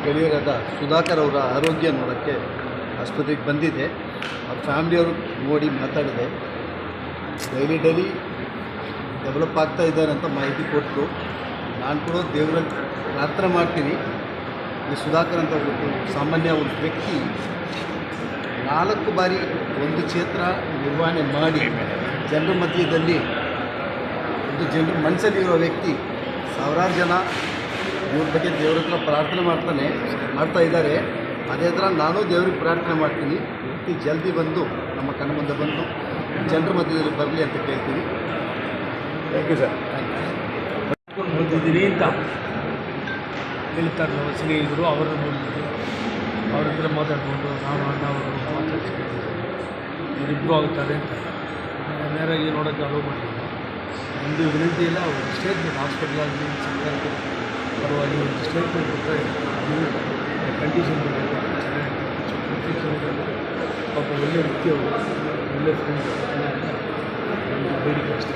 ಗೆಳೆಯರಾದ ಸುಧಾಕರ್ ಅವರ ಆರೋಗ್ಯ ನೋಡೋಕ್ಕೆ ಆಸ್ಪತ್ರೆಗೆ ಬಂದಿದ್ದೆ. ಅವ್ರ ಫ್ಯಾಮಿಲಿಯವರು ನೋಡಿ ಮಾತಾಡಿದೆ. ಡೈಲಿ ಡೆವಲಪ್ ಆಗ್ತಾ ಇದ್ದಾರೆ ಅಂತ ಮಾಹಿತಿ ಕೊಟ್ಟರು. ನಾನು ಕೂಡ ದೇವರಲ್ಲಿ ಪ್ರಾರ್ಥನೆ ಮಾಡ್ತೀನಿ. ಈ ಸುಧಾಕರ್ ಅಂತ ಸಾಮಾನ್ಯ ಒಂದು ವ್ಯಕ್ತಿ 4 ಬಾರಿ ಒಂದು ಕ್ಷೇತ್ರ ನಿರ್ವಹಣೆ ಮಾಡಿ ಜನರ ಮಧ್ಯದಲ್ಲಿ ಒಂದು ಜನರ ಮನಸ್ಸಲ್ಲಿರೋ ವ್ಯಕ್ತಿ. ಸಾವಿರಾರು ಜನ ಇವ್ರ ಬಗ್ಗೆ ದೇವ್ರ ಹತ್ರ ಪ್ರಾರ್ಥನೆ ಮಾಡ್ತಾ ಇದ್ದಾರೆ. ಅದೇ ಥರ ನಾನು ದೇವ್ರಿಗೆ ಪ್ರಾರ್ಥನೆ ಮಾಡ್ತೀನಿ, ವ್ಯಕ್ತಿ ಜಲ್ದಿ ಬಂದು ನಮ್ಮ ಕಣ್ಣ ಮುಂದೆ ಬಂದು ಜನರ ಮಧ್ಯದಲ್ಲಿ ಬರಲಿ ಅಂತ ಕೇಳ್ತೀನಿ. Thank you sir. ಓದಿದ್ದೀರಿ ಅಂತ ಹೇಳ್ತಾರೆ ನಮ್ಮ ಸ್ನೇಹಿತರು. ಅವರನ್ನು ನೋಡಿದ್ದೀವಿ, ಅವ್ರ ಹತ್ರ ಮಾತಾಡಿಕೊಂಡು ನಾನು ಅಣ್ಣ ಅವರು ಮಾತಾಡ್ಸ್ಕೊಂಡು ಇವರಿಬ್ಬರು ಆಗ್ತಾರೆ ಅಂತ ನೇರಾಗಿ ನೋಡೋಕ್ಕೆ ಅಲೋ ಮಾಡಿಲ್ಲ. ಒಂದು ವಿನಂತಿ ಇಲ್ಲ, ಅವರು ಸ್ಟೇಟ್ಮೆಂಟ್ ಹಾಸ್ಪಿಟಲ್ ಆಗಲಿ ಸರ್ಕಾರದ ಪರವಾಗಿ ಒಂದು ಸ್ಟೇಟ್ಮೆಂಟ್ ಕೊಟ್ಟರೆ ಕಂಡೀಷನ್ ಚೆನ್ನಾಗಿ ಪಾಪ ಒಳ್ಳೆ ವ್ಯಕ್ತಿ ಅವರು, ಒಳ್ಳೆ ಫ್ರೆಂಡ್, ಬೇಡಿಕೆ ಅಷ್ಟೇ.